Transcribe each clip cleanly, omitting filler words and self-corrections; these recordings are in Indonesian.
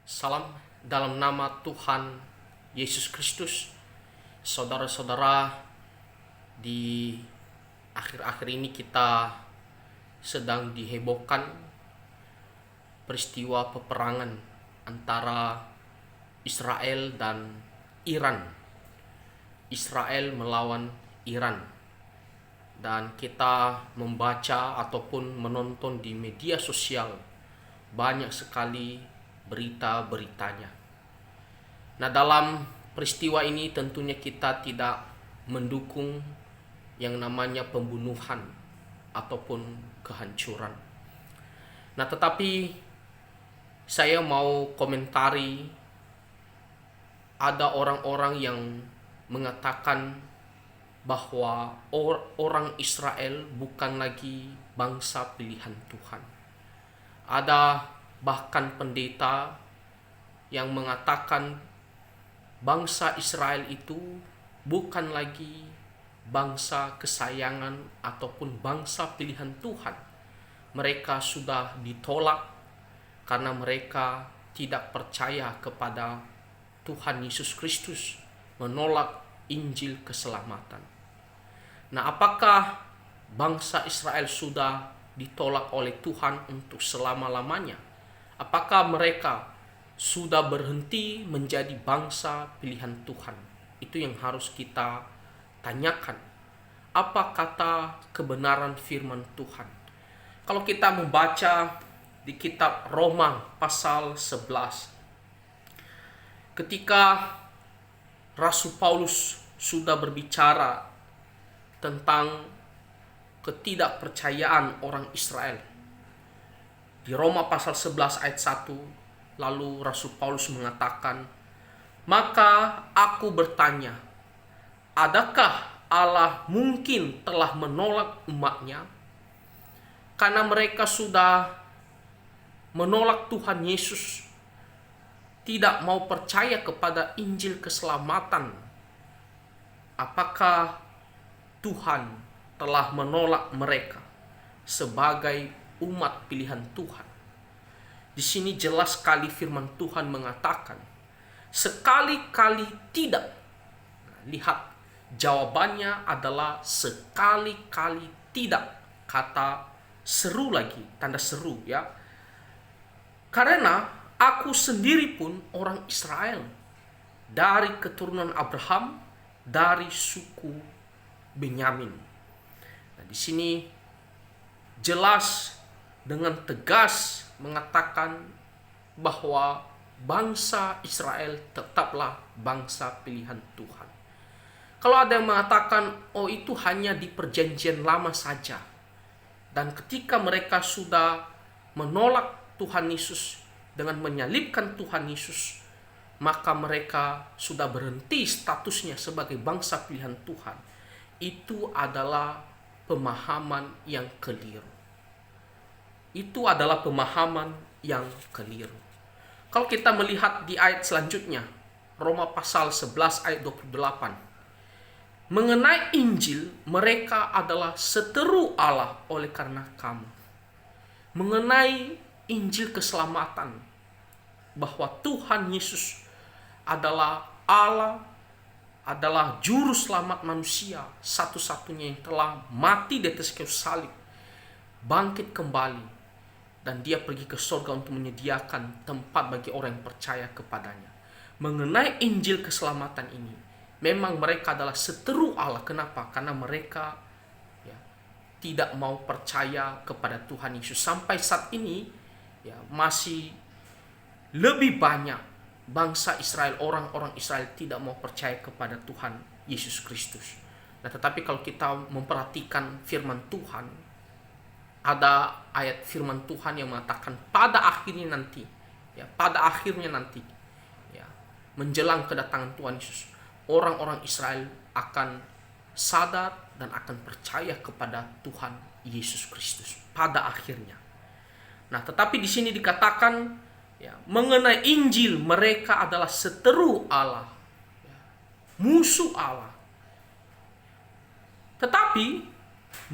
Salam dalam nama Tuhan Yesus Kristus. Saudara-saudara, di akhir-akhir ini kita sedang dihebohkan peristiwa peperangan antara Israel dan Iran. Israel melawan Iran. Dan kita membaca ataupun menonton di media sosial banyak sekali berita-beritanya. Nah, dalam peristiwa ini tentunya kita tidak mendukung yang namanya pembunuhan ataupun kehancuran. Nah, tetapi saya mau komentari, ada orang-orang yang mengatakan bahwa orang Israel bukan lagi bangsa pilihan Tuhan. Ada bahkan pendeta yang mengatakan bangsa Israel itu bukan lagi bangsa kesayangan ataupun bangsa pilihan Tuhan. Mereka sudah ditolak karena mereka tidak percaya kepada Tuhan Yesus Kristus, menolak Injil keselamatan. Nah, apakah bangsa Israel sudah ditolak oleh Tuhan untuk selama-lamanya? Apakah mereka sudah berhenti menjadi bangsa pilihan Tuhan? Itu yang harus kita tanyakan. Apa kata kebenaran firman Tuhan? Kalau kita membaca di kitab Roma pasal 11, ketika Rasul Paulus sudah berbicara tentang ketidakpercayaan orang Israel. Di Roma pasal 11 ayat 1, lalu Rasul Paulus mengatakan, "Maka aku bertanya, adakah Allah mungkin telah menolak umatnya? Karena mereka sudah menolak Tuhan Yesus, tidak mau percaya kepada Injil keselamatan. Apakah Tuhan telah menolak mereka sebagai umat pilihan Tuhan?" Di sini jelas sekali firman Tuhan mengatakan, sekali-kali tidak. Lihat, jawabannya adalah sekali-kali tidak. Kata seru lagi, tanda seru ya. Karena aku sendiri pun orang Israel, dari keturunan Abraham, dari suku Benyamin. Nah, di sini jelas dengan tegas mengatakan bahwa bangsa Israel tetaplah bangsa pilihan Tuhan. Kalau ada yang mengatakan, oh itu hanya di perjanjian lama saja, dan ketika mereka sudah menolak Tuhan Yesus dengan menyalibkan Tuhan Yesus, maka mereka sudah berhenti statusnya sebagai bangsa pilihan Tuhan. Itu adalah pemahaman yang keliru. Itu adalah pemahaman yang keliru. Kalau kita melihat di ayat selanjutnya, Roma pasal 11 ayat 28. Mengenai Injil, mereka adalah seteru Allah oleh karena kamu. Mengenai Injil keselamatan, bahwa Tuhan Yesus adalah Allah, adalah juru selamat manusia, satu-satunya yang telah mati di atas kayu salib, bangkit kembali, dan dia pergi ke surga untuk menyediakan tempat bagi orang yang percaya kepadanya. Mengenai Injil keselamatan ini, memang mereka adalah seteru Allah. Kenapa? Karena mereka tidak mau percaya kepada Tuhan Yesus. Sampai saat ini masih lebih banyak bangsa Israel, orang-orang Israel tidak mau percaya kepada Tuhan Yesus Kristus. Nah, tetapi kalau kita memperhatikan firman Tuhan, ada ayat firman Tuhan yang mengatakan pada akhirnya nanti, menjelang kedatangan Tuhan Yesus, orang-orang Israel akan sadar dan akan percaya kepada Tuhan Yesus Kristus pada akhirnya. Nah, tetapi di sini dikatakan mengenai Injil, mereka adalah seteru Allah, musuh Allah. Tetapi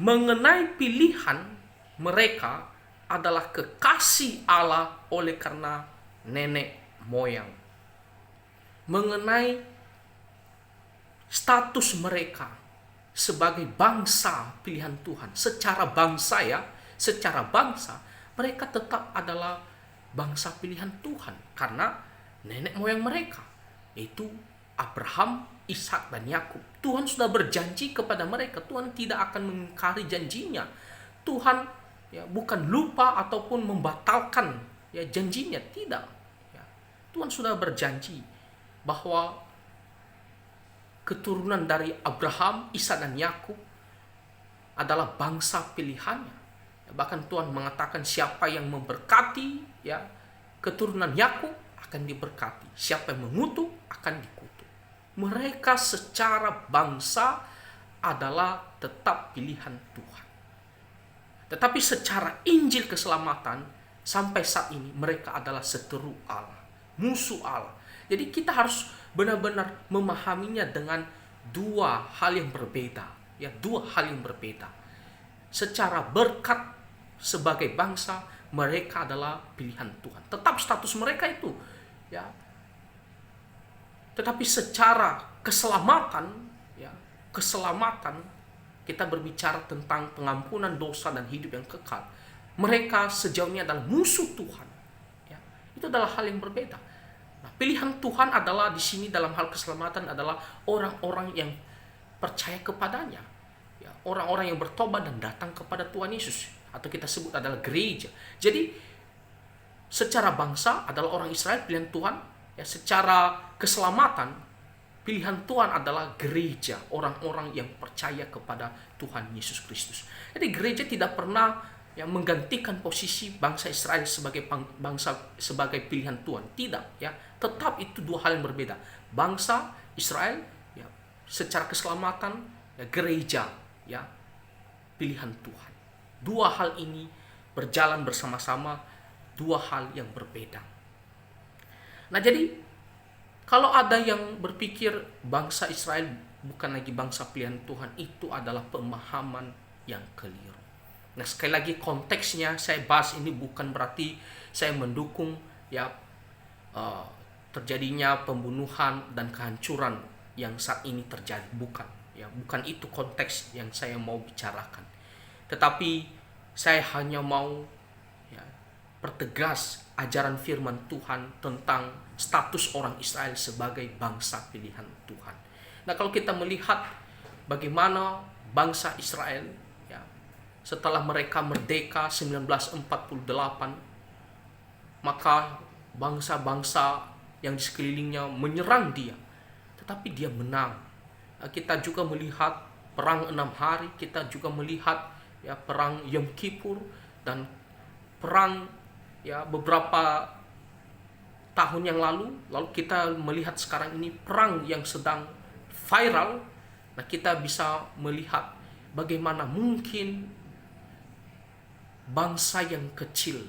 mengenai pilihan, mereka adalah kekasih Allah oleh karena nenek moyang, mengenai status mereka sebagai bangsa pilihan Tuhan. Secara bangsa secara bangsa mereka tetap adalah bangsa pilihan Tuhan karena nenek moyang mereka yaitu Abraham, Ishak dan Yakub. Tuhan sudah berjanji kepada mereka, Tuhan tidak akan mengingkari janjinya. Tuhan bukan lupa ataupun membatalkan janjinya, tidak. Tuhan sudah berjanji bahwa keturunan dari Abraham, Ishak dan Yakub adalah bangsa pilihannya. Bahkan Tuhan mengatakan siapa yang memberkati keturunan Yakub akan diberkati, siapa yang mengutuk akan dikutuk. Mereka secara bangsa adalah tetap pilihan Tuhan. Tetapi secara Injil keselamatan sampai saat ini mereka adalah seteru Allah, musuh Allah. Jadi kita harus benar-benar memahaminya dengan dua hal yang berbeda, dua hal yang berbeda. Secara berkat sebagai bangsa mereka adalah pilihan Tuhan. Tetap status mereka itu, Tetapi secara keselamatan, keselamatan kita berbicara tentang pengampunan dosa dan hidup yang kekal. Mereka sejauh ini adalah musuh Tuhan. Itu adalah hal yang berbeda. Nah, pilihan Tuhan adalah di sini dalam hal keselamatan adalah orang-orang yang percaya kepadanya, orang-orang yang bertobat dan datang kepada Tuhan Yesus, atau kita sebut adalah gereja. Jadi secara bangsa adalah orang Israel pilihan Tuhan. Secara keselamatan pilihan Tuhan adalah gereja, orang-orang yang percaya kepada Tuhan Yesus Kristus. Jadi gereja tidak pernah menggantikan posisi bangsa Israel sebagai bangsa sebagai pilihan Tuhan. Tidak, tetap itu dua hal yang berbeda. Bangsa Israel secara keselamatan, gereja pilihan Tuhan. Dua hal ini berjalan bersama-sama, dua hal yang berbeda. Nah, jadi kalau ada yang berpikir bangsa Israel bukan lagi bangsa pilihan Tuhan, itu adalah pemahaman yang keliru. Nah, sekali lagi konteksnya saya bahas ini bukan berarti saya mendukung terjadinya pembunuhan dan kehancuran yang saat ini terjadi, bukan. Bukan itu konteks yang saya mau bicarakan. Tetapi saya hanya mau pertegas ajaran firman Tuhan tentang status orang Israel sebagai bangsa pilihan Tuhan. Nah, kalau kita melihat bagaimana bangsa Israel setelah mereka merdeka 1948, maka bangsa-bangsa yang di sekelilingnya menyerang dia, tetapi dia menang. Kita juga melihat perang 6 hari, kita juga melihat perang Yom Kippur dan perang beberapa tahun yang lalu kita melihat sekarang ini perang yang sedang viral. Nah, kita bisa melihat bagaimana mungkin bangsa yang kecil,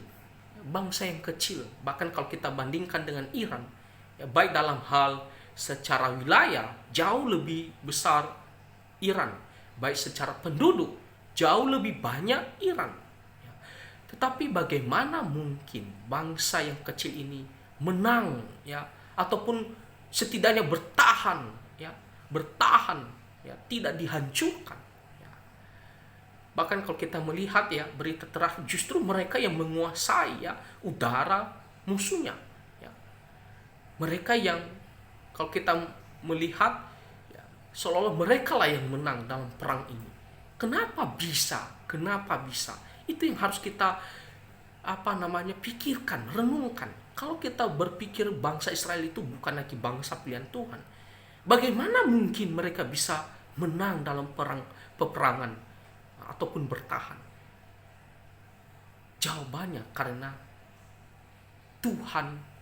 bahkan kalau kita bandingkan dengan Iran, baik dalam hal secara wilayah jauh lebih besar Iran, baik secara penduduk jauh lebih banyak Iran. Tetapi bagaimana mungkin bangsa yang kecil ini menang ataupun setidaknya bertahan tidak dihancurkan. Bahkan kalau kita melihat berita terakhir, justru mereka yang menguasai udara musuhnya. Mereka yang kalau kita melihat seolah-olah mereka lah yang menang dalam perang ini. Kenapa bisa? Itu yang harus kita pikirkan, renungkan. Kalau kita berpikir bangsa Israel itu bukan lagi bangsa pilihan Tuhan, bagaimana mungkin mereka bisa menang dalam peperangan ataupun bertahan? Jawabannya karena Tuhan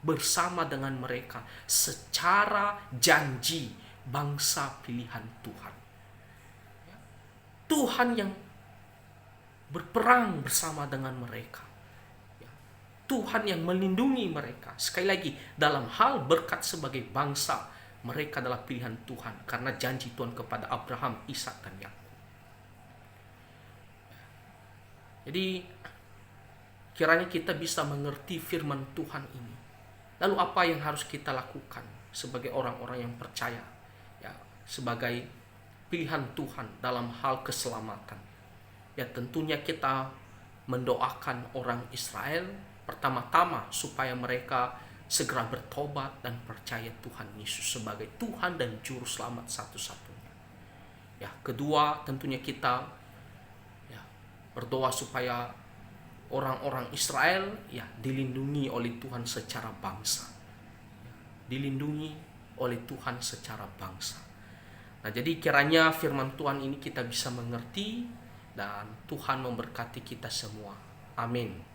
bersama dengan mereka secara janji bangsa pilihan Tuhan. Tuhan yang berperang bersama dengan mereka. Tuhan yang melindungi mereka. Sekali lagi, dalam hal berkat sebagai bangsa, mereka adalah pilihan Tuhan karena janji Tuhan kepada Abraham, Ishak dan Yakub. Jadi kiranya kita bisa mengerti firman Tuhan ini. Lalu apa yang harus kita lakukan sebagai orang-orang yang percaya, ya, sebagai pilihan Tuhan dalam hal keselamatan? Ya, tentunya kita mendoakan orang Israel pertama-tama supaya mereka segera bertobat dan percaya Tuhan Yesus sebagai Tuhan dan Juru Selamat satu-satunya. Ya, kedua tentunya kita, ya, berdoa supaya orang-orang Israel, ya, dilindungi oleh Tuhan secara bangsa. Ya, dilindungi oleh Tuhan secara bangsa. Nah, jadi kiranya firman Tuhan ini kita bisa mengerti dan Tuhan memberkati kita semua. Amin.